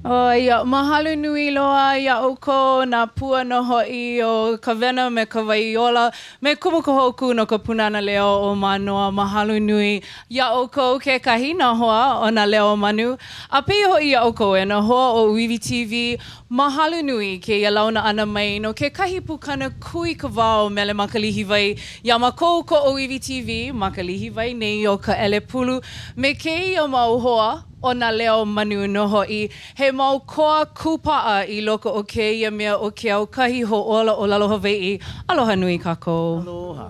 Ia mahalo nui loa ia oko nā pua no hoʻi o Kawena me Kawaiola me Kumu Kahōkū no ka Pūnana Leo o Mānoa. Mahalo nui ia oko kekahi nā hoa o nā Leo Manu. A pei hoʻi ia oko e nā hoa o ʻiwi TV. Mahalo nui ke ia launa ana mai no kekahi pūkana kui ka wao Mele Ma Ka Lihiwai. Ia mākou ko o ʻiwi TV, Ma Ka Lihiwai nei o Kaʻelepulu me keia mau hoa o nā Leo Manu no hoʻi. He mau koa kūpaʻa I loko o keia mea o ke aukahi hoʻola o lalo Hawaiʻi. Aloha nui kākou. Aloha.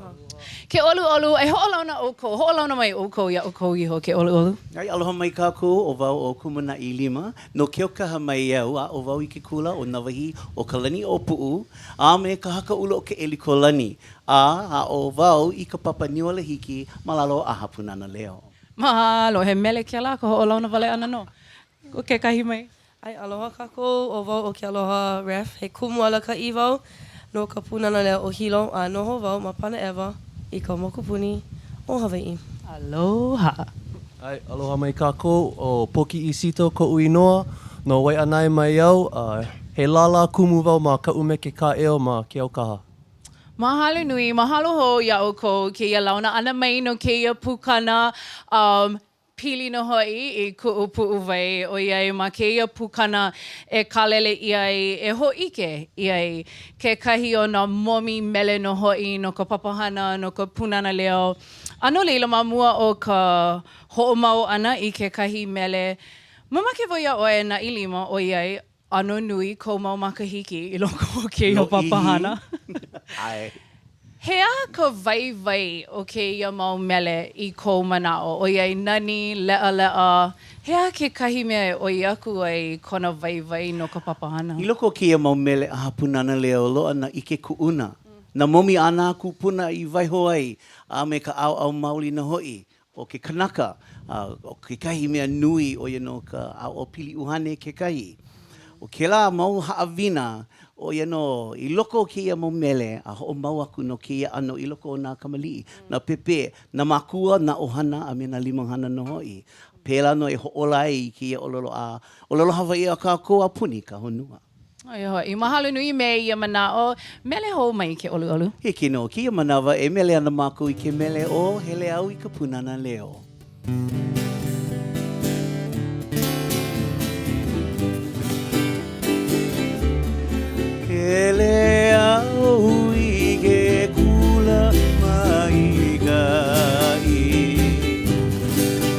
Ke ʻoluʻolu, e hoʻolauna ʻoukou, hoʻolauna mai ʻoukou ia ʻoukou iho ke ʻoluʻolu. Ai, aloha mai kākou o wau o Kumu Naʻilima. No ke okaha mai au a o wau I ke kula o Nawahi o ka lani o Puʻu. A me ka haka ula o ke eliko lani. A o wau I ka papa niwala hiki ma lalo a Pūnana Leo. Mahalo, he mele ke la, ko hoʻolauna wale ana no. O kekahi mai. Ai, aloha kākou o wau o Kealoha Reff. He kumu ala ka I wau no ka Pūnana Leo o Hilo a noho wau ma pana ewa I ka mokupuni o Hawaiʻi. Aloha. Ai, aloha mai kākou o Pōkiʻi Seto ko uinoa no waiʻanae mai au. He lala kumu wau ma ka ume ke kāʻeo ma ke aukaha. Mahalo nui, mahalo ho ia ʻoukou ke ia launa ana mai no keia pūkana pili no hoʻi I kuʻupuʻu wai o iai ma keia pūkana e kalele iai e hoʻike iai kekahi o nā momi mele no hoʻi no ka papahana no ka Pūnana Leo. Ano leila ma mua o ka hoʻomau ana I kekahi mele. Mamake wau ia ʻoe Naʻilima o iai ano nui kou mau makahiki I loko o keia papahana. Ai. Hea ka waiwai o keia mau mele I kou manao o iai nani, leʻa. Hea ke kahi mea o I aku ai kona waiwai no ka papahana. I loko o keia mau mele a Pūnana Leo loa na I ke kuʻuna. Na momi ana aku puna I waiho ai a me ka au mauli na hoʻi o ke kanaka. O ke kahi mea nui o no ka au pili uhane ke kahi. O ke la mau haawina o no I loko o keia mau mele a ho mau aku no keia ano I loko o nā kamaliʻi, na pepe, na makua, na ohana a me na limahana no hoʻi. Pēla no e hoʻola ai I keia ololo a ololo Hawaiʻi a kākou a puni ka honua. Ai hoi, mahalo nui me ia manao, mele hou mai ke ʻoluʻolu. Hiki no, keia manawa e mele ana mākou I ke mele o hele au I ka Pūnana Leo. Hele au I ke kula mai kai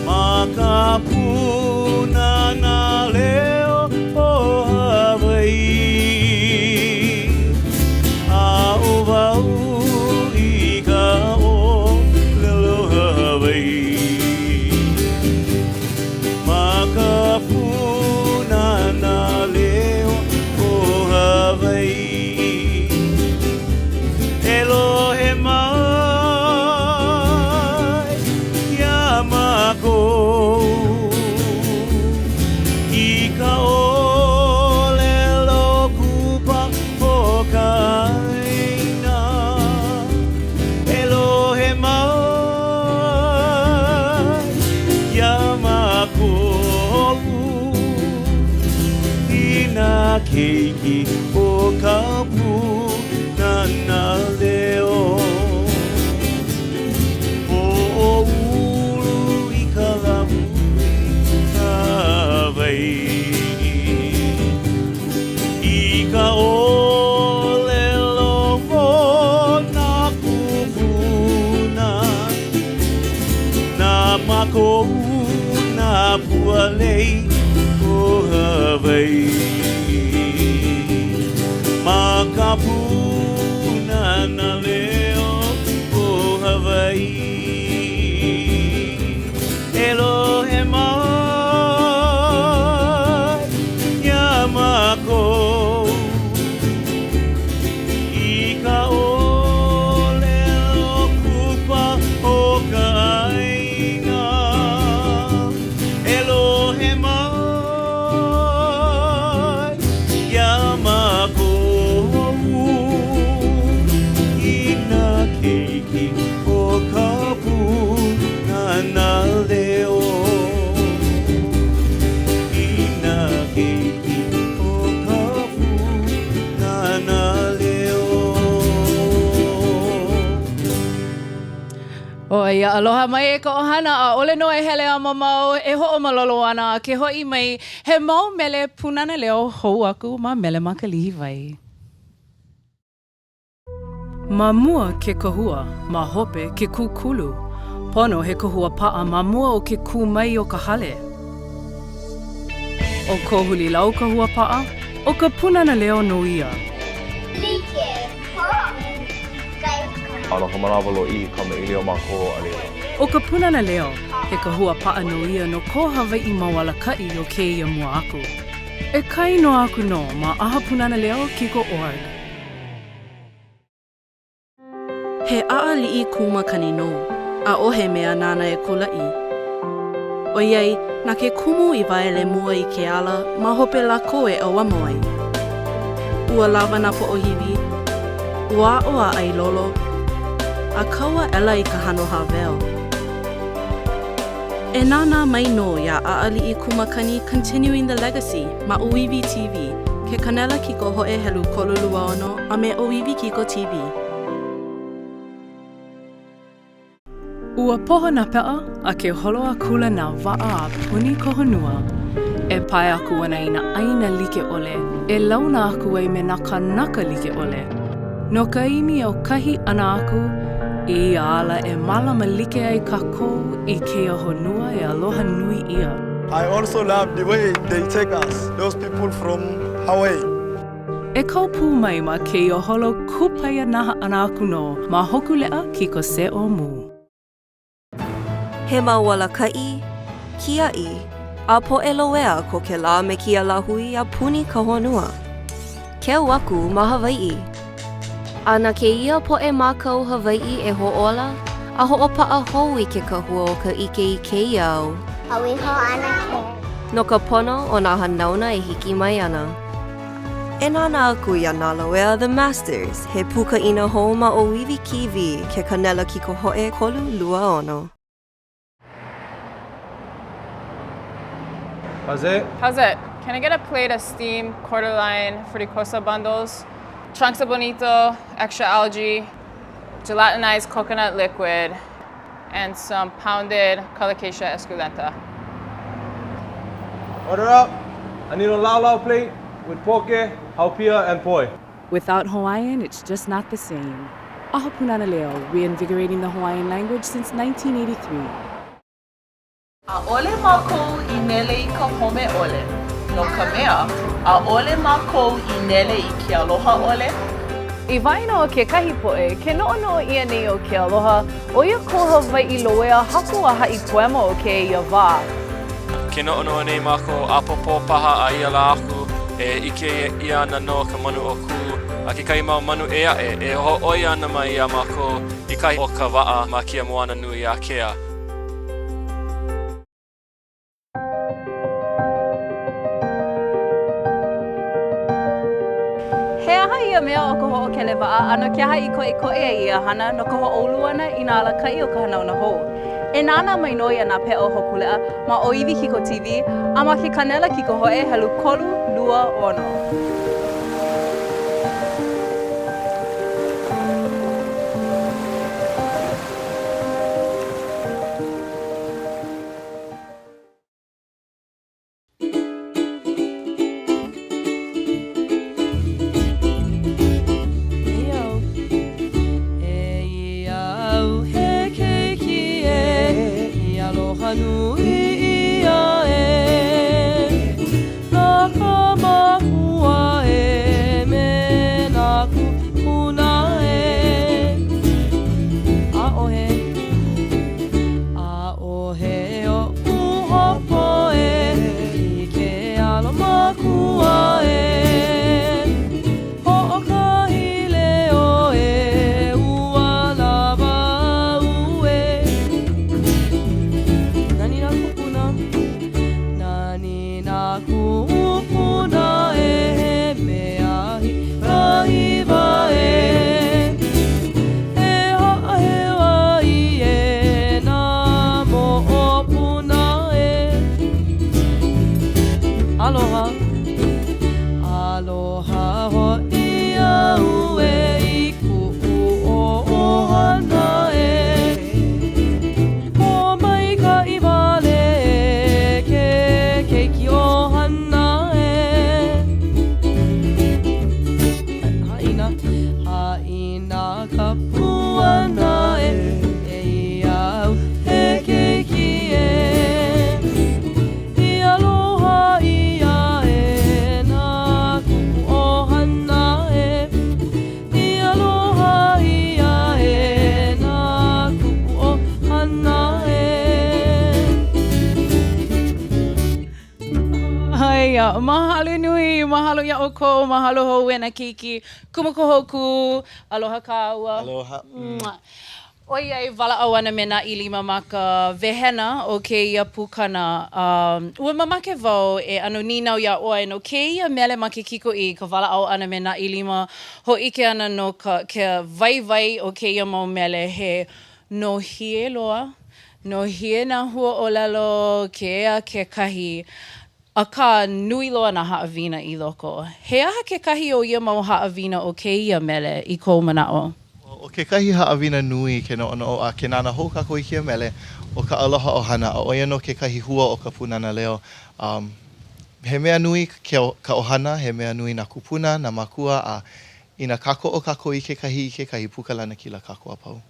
Ma ka Pūnana Leo o Hawaiʻi A o wau I ka o lelo Hawaiʻi Ma ka Pūnana Leo o Hawaiʻi Elohe mai ia mākou I ka ʻōlelo kupa pokaina Elohe mai ia mākou I nā keiki o ka Pūnana Leo O ulu I ka lamu Hawaiʻi I ka ʻōlelo mo nā kupuna Nā mākou nā pualei o Hawaiʻi Ma ka Pūnana Ia, aloha mai e ka ohana a ole no e hele a mamau e hoʻomalolo ana ke hoʻi mai he mau mele Pūnana Leo hou aku ma Mele Ma Ka Lihiwai. Ma mua ke kahua, ma hope ke kūkulu. Pono he kahua paʻa ma mua o ke kū mai o ka hale. O ko huli lau kahua paʻa, o ka Pūnana Leo no ia. Aloha manawalo I ka me Leo Manu Aleo. O ka Pūnana Leo, he kahua paʻa no ia no ko Hawaiʻi mawalakaʻi o kēia mua aku. E kai no aku no ma aha Pūnana Leo kiko.org. He aʻaliʻi kūmakani no, a ohe mea nana e kulaʻi. O iei, na ke kumu I waele mua I ke ala, ma hope lako e au amoai. Ua lawa na poʻohiwi, ua oa ai lolo, a kaua ela I ka hano haweo. E nana mai no ia aʻaliʻi kūmakani Continuing the Legacy ma ʻŌiwi TV, ke kanela kiko hoʻe helu kolulua ono a me ʻŌiwi kiko TV. Ua poho na peʻa a ke holo a kula na wa'a a puni kohonua. E pai aku ana I na ʻaina like ʻole, e launa aku ai me na kanaka like ʻole. No ka imi o kahi ana aku, I ala e malama like ai kākou I keia honua e aloha nui ia. I also love the way they take us, those people from Hawaii. E kau pū mai ma keia holo kupaia naha ana aku no, ma hoku leʻa ki ko se o mu. He maualakaʻi, kiaʻi, a poʻeloea ko ke lā me kia lahui a puni ka honua. Keu aku ma Hawaiʻi. A na kēia poʻe mākau Hawaiʻi e hoʻola, a hoʻopaʻa hou I ke kahua o ka ʻike I kēia au. Auiho ana ke. No ka pono o nā hanauna e hiki mai ana. E nāna aku ia nā loea The Masters, he pukaʻina hou ma ʻŌiwi kiwi ke kanela ki ko hoʻe kolu lua ono. How's it? How's it? Can I get a plate of steamed quarter line fricosa bundles, chunks of bonito, extra algae, gelatinized coconut liquid, and some pounded colocasia esculenta? Order up. I need a lau plate with poke, haupia, and poi. Without Hawaiian, it's just not the same. Aha Pūnana Leo, reinvigorating the Hawaiian language since 1983. ʻAʻole mākou I nele I ka home ʻole. No ka mea, ʻaʻole mākou I nele I ke aloha ʻole. I waena o ke kahi poʻe, ke noʻonoʻo ʻia nei o ke aloha, o ia ko Hawaiʻi loea haku a haʻi poema o ke ia wā. Ke noʻonoʻo nei mākou apopo paha a ia la aku, e ike ia ana no ka manu o ku, a ke kai mau manu e aʻe, e hoʻoi ana mai ia mākou I kai o ka waʻa ma kia moana nui a kea. He aha ia mea o ka hoʻokele waʻa, ano ke aha I koʻe ia hana no ka hoʻoulu ana I nā alakaʻi o ka hanauna hou. E nāna mai no ia nā pea o hoku leʻa ma ʻŌiwi kiko TV, a ma ke kanela kiko hoʻe helu kolu lua ono. Mahalo nui, mahalo iaʻokou, mahalo Hawaiian keiki, Kumu Kahōkū, aloha kāua. Aloha. Oiai, walaʻau ana me Naʻilima Ma Ka wehena o kēia pūkana. Ua mamake wau e ano ninau iā ʻoe no kēia mele ma ke kikoʻi ka walaʻau ana me Naʻilima hoʻike ana no ke waiwai o kēia mau mele he no hie loa, no hie nā hua ʻōlelo, ke ea ke kahi. Akā nui loa nā haʻawina i loko. He aha ke kahi o ia mau haʻawina o kēia mele i kou manaʻo? O ke kahi haʻawina nui ke noʻonoʻo a ke nana hou kākou i kia mele o ka aloha ʻohana a ʻoia no ke kahi hua o ka Pūnana Leo. He mea nui ka ʻohana, he mea nui nā kupuna, nā makua a i nā kako o kākou i ke kahi pukalana kila kākou a pau.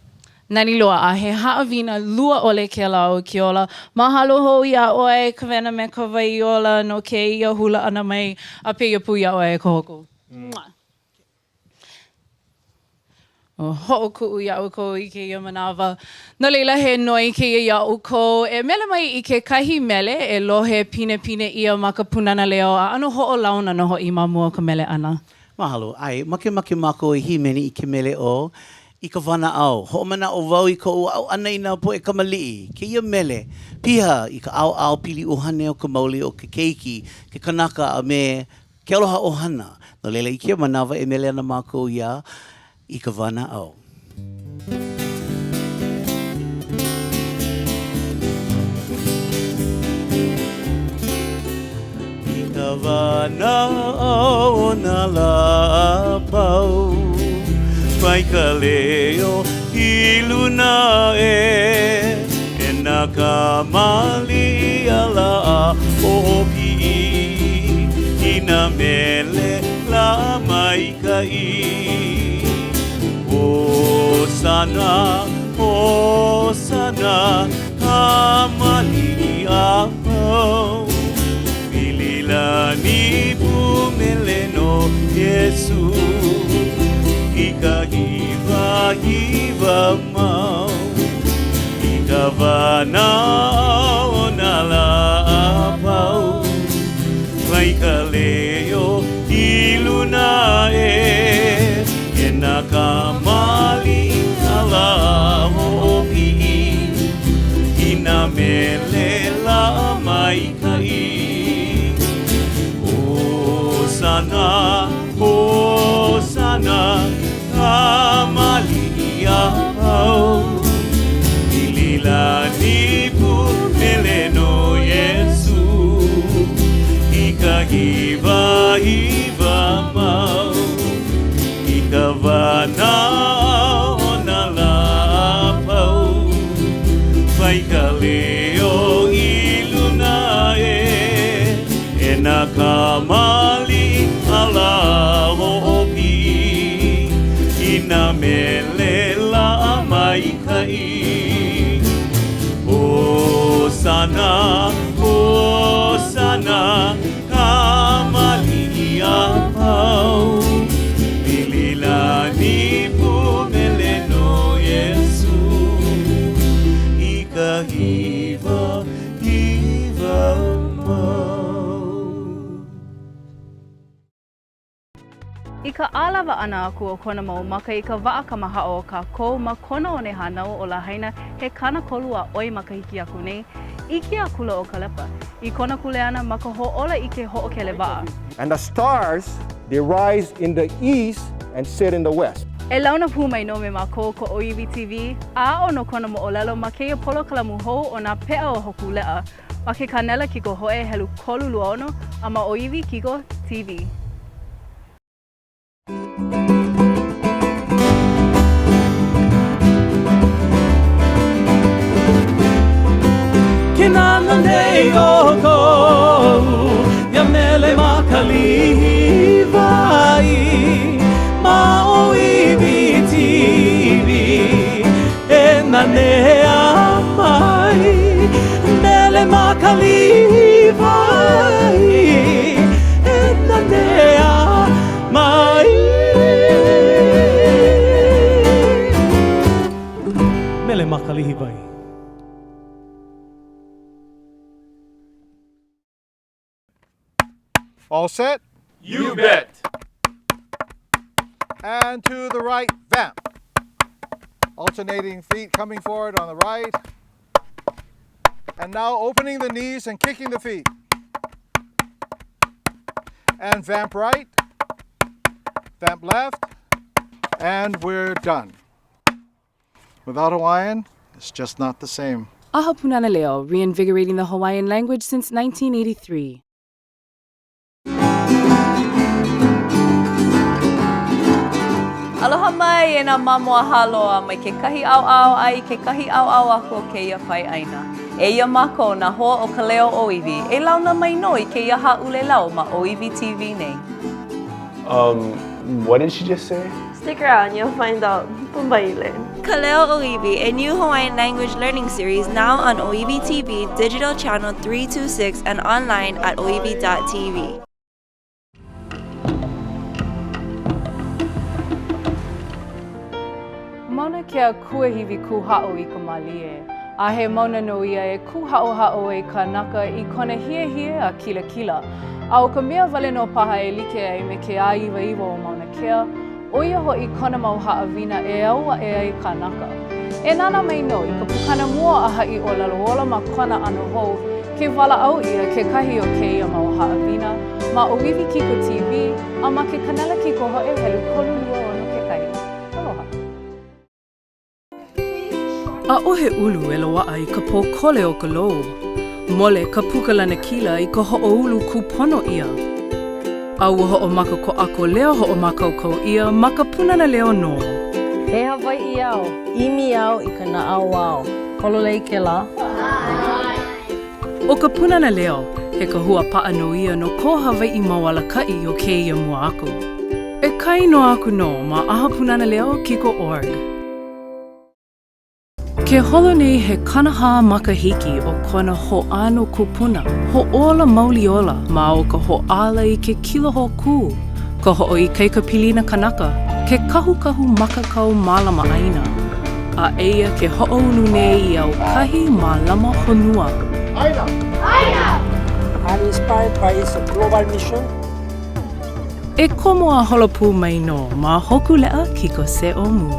Nani loa a he haʻawina lua ʻole ke la o Keola. Mahalo hou iā ʻoe Kawena and Kawaiola no kēia hula ana mai a peia pū iā ʻoe e kahōkū. Hoʻokuʻu iaʻokou i kēia manawa. No leila he noi kēia iaʻokou. E mele mai i ke kahi mele e lohe pine ia ma ka Pūnana Leo a ano hoʻolauna no hoʻi ma mua ka mele ana. Mahalo. Ai, make mako i himeni i ke mele o i ka wanaʻau. Hoʻomanaʻo wau i kou au ana i nā poe kamaliʻi. Kēia mele. Piha i ka ao pili uhane o ka mauli o ke keiki, ke kanaka a me ke aloha ʻohana. No leila i kia manawa e mele ana mako ia I ka wanaʻau. I ka wanaʻau o nā lapau, mai ka leo I luna e nā ka mali ala o piʻi I nā mele la maikai. Hosana, kamali ahau. Mililani pumele no Yesu. Ika hiva mau. Ika vanao nala apau. Maika leo iluna na kamali ala hoʻopiʻi I nā mele la maikai. Hosana, kamali ahau. Mililani pumele no Yesu. Ika hiva mau. Ka wanaʻau na lapau, mai ka leo I luna nā kamali ala hoʻopiʻi I nā mele la maikai. Hosana, kamali ahau. Mililani pumele no Yesu. Ika hiva mau. I ka ālawa ana aku o kona mau maka I ka waa kamahaʻo ka kou ma kona o ne hanau o Lahaina he kana kolu a oi makahiki aku nei. Iki a kula o ka lepa. I kona kule ana ma ka hoʻola I ke hoʻokele waa. And the stars, they rise in the east and set in the west. E launa pū mai no me mākou ko ʻŌiwi TV, a o no kona moʻolelo ma keia polo kalamu hou o nā pea o hoku leʻa, ma ke kanela kiko hoe helu kolu luaono a ma ʻŌiwi kiko TV. Ke nana nei o kou, ia Mele Ma Ka Lihiwai, ma ʻŌiwi TV, e nanea mai. Mele Ma Ka Lihiwai, e nanea All set? You bet. And to the right, vamp. Alternating feet coming forward on the right. And now opening the knees and kicking the feet. And vamp right, vamp left, and we're done. Without Hawaiian, it's just not the same. Aha Pūnana Leo, reinvigorating the Hawaiian language since 1983. Aloha mai e nā mamua haloa mai ke kahi au ai ke kahi au ako ke ia pai aina. E ia mako na hoa o ka leo ʻiwi e launa mai noi ke ia haʻule lau ma ʻiwi TV nei. What did she just say? Stick around, you'll find out. Pumbaile. Ka Leo ʻiwi, a new Hawaiian language learning series now on ʻiwi TV, digital channel 326 and online at ʻiwi.tv. Mauna kia kuahiwi kuhao I ka malie. A he mauna no ia e kuhao e kanaka I kona hie a kila. A o ka mea wale no paha e like ai me ke aiwa o mauna kea, o ia ho I kona mau haawina e aua e ai kanaka. E nana mai no I ka pukana mua a hai o laloola ma kona ano hou, ke wala au ia ke kahi o ke ia mau haawina, ma ʻiwi Kiko TV, a ma ke kanala Kiko ho e helu kolulua o no ke kai. Aloha. A ohe ulu e loa I ka pōkole o ka lou. Mole ka pukalana kila I ka hoʻoulu kupono ia. A ua hoʻomaka ko ako leo hoʻomakau ia ma ka Pūnana Leo no. He Hawaiʻi au, imi au I ka naʻau au. Hololei ke la. O ka Pūnana Leo, he ka hua paʻa no ia no ko Hawaiʻi maualakaʻi o ke ia mua aku. E kai no aku no ma aha Pūnana Leo Kiko.org. Ke holo nei he kanaha makahiki o kona hoʻano kupuna, hoʻola mauliola ma o ka hoʻala I ke kilohōkū, ka hoʻoikai ka pilina kanaka, ke kahukahu makakau mālama aina. A eia ke hoʻoulu nei I au kahi mālama honua. Aina! I'm inspired by its global mission. E komo a holopū mai no ma hoku leʻa Kiko se o mu.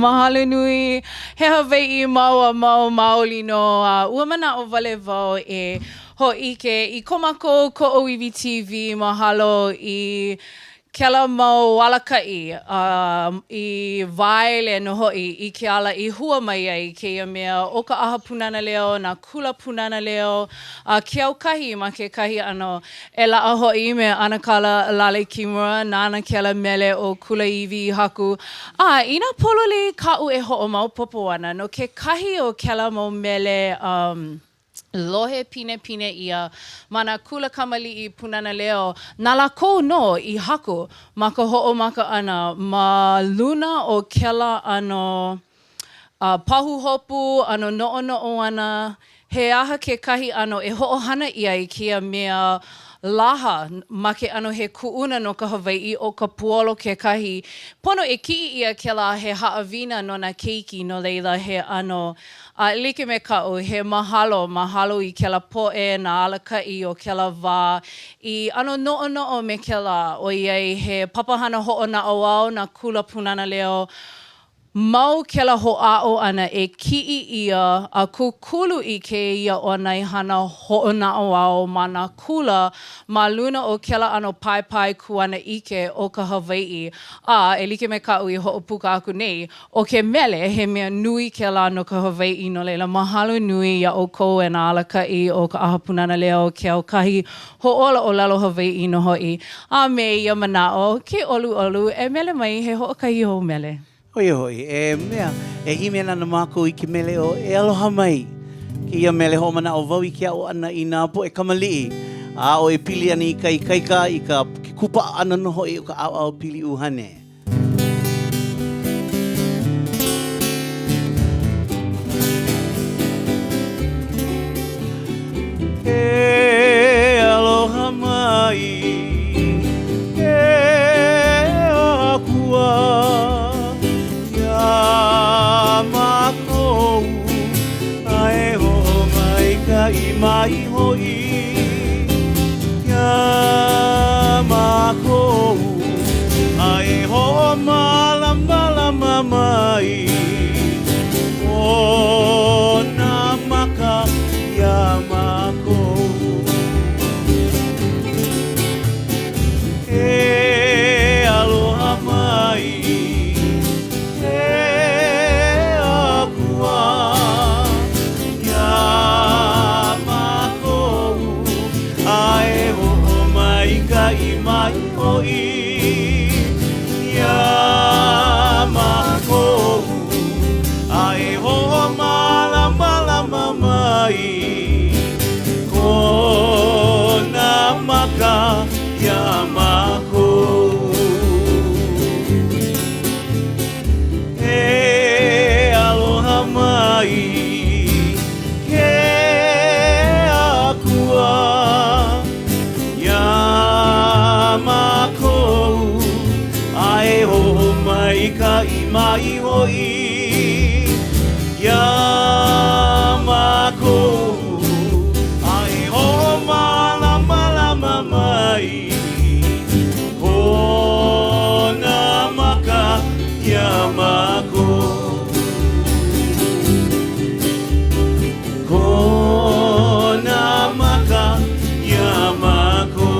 Mahalo nui, he Hawaiʻi mau maoli no ua manaʻo wale wau e hoʻike I komako ko ʻiwi TV mahalo I kela mau walakaʻi I waile no hoʻi I ke ala I hua mai ai keia mea o ka aha Pūnana Leo na kula Pūnana Leo ke au kahi ma ke kahi ano e laʻa hoʻi me Anakala Lale Kimura nana kela mele o kula iwi haku ina pololi kaʻu e hoʻomau popo ana no ke kahi o kela mau mele lohe pine ia mana kula kamali'i Pūnana Leo na lākou no I haku ma ka ho'omaka ana ma luna o kela ano pahu hopu ano no'ono'o ana he aha kekahi ano e ho'ohana ia I kia mea laha ma ke ano he ku'una no ka Hawaiʻi o ka puolo kekahi pono e ki'i ia kela he ha'awina no na keiki no leila he ano like me ka'u he mahalo I kela po'e na alaka'i o kela wā I ano no'ono'o me kela o iai he papahana ho'ona'auao na kula Pūnana Leo mau kela ho'a'o ana e ki'i ia a kukulu I kēia o nai hana ho'ona'auao ma nā kula ma luna o kela ano pai kuana ike o ka Hawaiʻi a e like me ka'u I ho'opuka aku nei o ke mele he mea nui kela no ka Hawaiʻi no leila mahalo nui ia o kou e nā alaka'i o ka aha Pūnana Leo ke au kahi ho'ola o lalo Hawaiʻi no ho'i a me ia mana'o ke olu e mele mai he ho'okahi hou mele. Hoi, mea, e ime nana mākou I ke mele o e aloha mai. Ke ia mele ho mana o wau I ke au ana I nā po e kamali'i. A o e pili ana I ka ikaika I ka ke kupa ana no hoi o ka au pili uhane. E aloha mai, e akua. Mākou, ae ho mai ka I mai hoi. Ia mākou, ae ho malama mai. O nā maka ia mākou. E aloha mai. I mai hoi ia mākou ae hoa malama mai ko nā maka ia mākou e aloha mai ke akua mākou ae ho mai ka I mai hoi ia mākou ae ho malama mai ko nā maka ia mākou ko nā maka ia mākou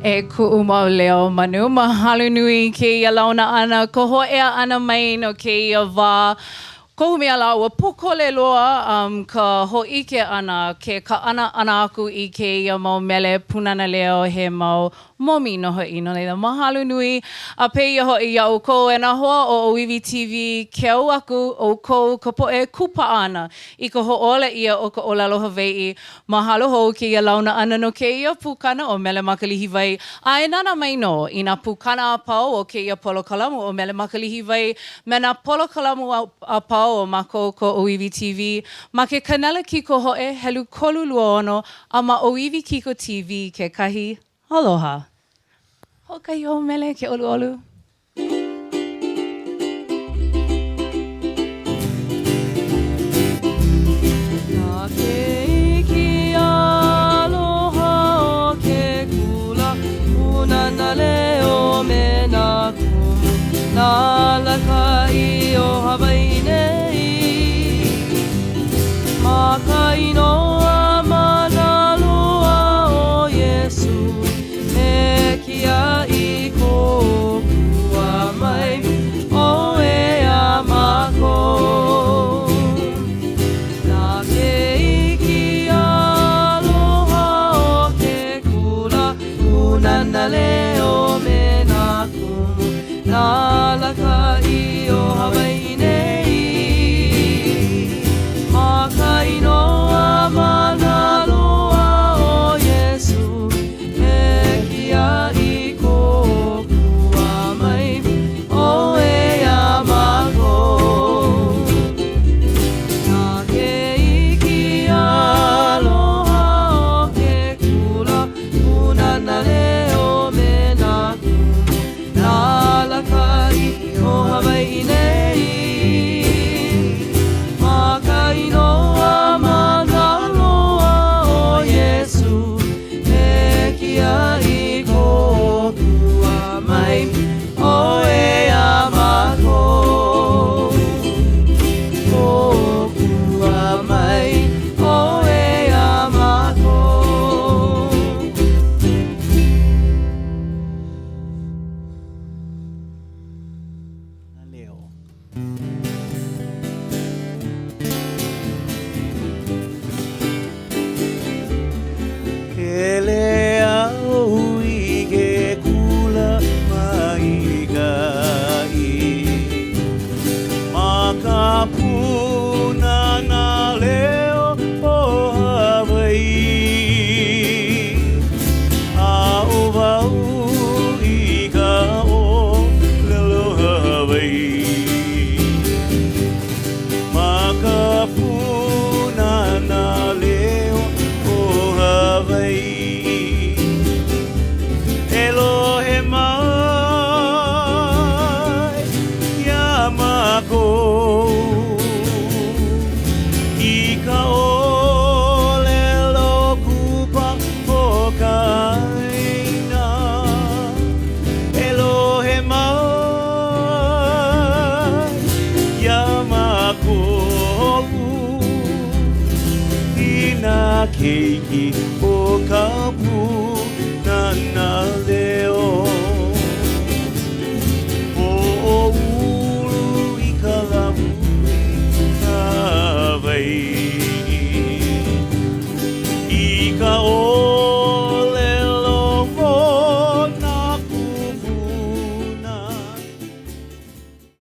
E ku'u mau Leo Manu, mahalo nui ke ia launa ana, ko ho'ea ana mai no ke ia wā. Kohu mea laua pokole loa ka ho'ike ana ke ka ana aku I ke ia mau mele Pūnana Leo he mau momi no ho'i no leila mahalo nui a peia ho'i ia'u kou e nā hoa o ʻŌiwi TV ke au aku o kou ka po'e kupa ana I ka ho'ola ia o ka ʻōlelo Hawaiʻi mahalo hou ke ia launa ana no ke ia pūkana o Mele Ma Ka Lihiwai a e nana mai no I nā pūkana a pau o ke ia polokalamu o Mele Ma Ka Lihiwai me nā polokalamu a pau o mākou ko ʻŌiwi TV ma ke kanala kiko ho'e helu kolu lua ono a ma ʻŌiwi Kiko TV ke kahi aloha. Hokai o mele ke olu. Nā ke iki aloha o ke kula Pūnana Leo me nā kumu nā lakai o Hawaiʻi nei Ma ka inoa mana loa o Iesu e kia I kōkua mai o e a mako Nā ke iki aloha o ke kula Nāla ka'i o Hawaiʻi nei. Maka inoa mana loa o Iesu. E kia i kokua mai o e amako. Nā ke iki aloha o ke kula Pūnana Leo me nāku. Nāla ka'i o Hawaiʻi nei. Maka inoa mana loa o Iesu. E kia i kokua mai o e amako. Kokua mai o e amako. Leo. Ke lea o i ke kula mai kai. Maka Pūnana Leo o Hawaiʻi. A o wau i ka o lelo Hawaiʻi. Maka Pūnana Leo o Hawaiʻi. Elohe mai ia mako i ka o lelo kupa o ka aina. Elohe mai ia mako i nā keiki o ka Pūnana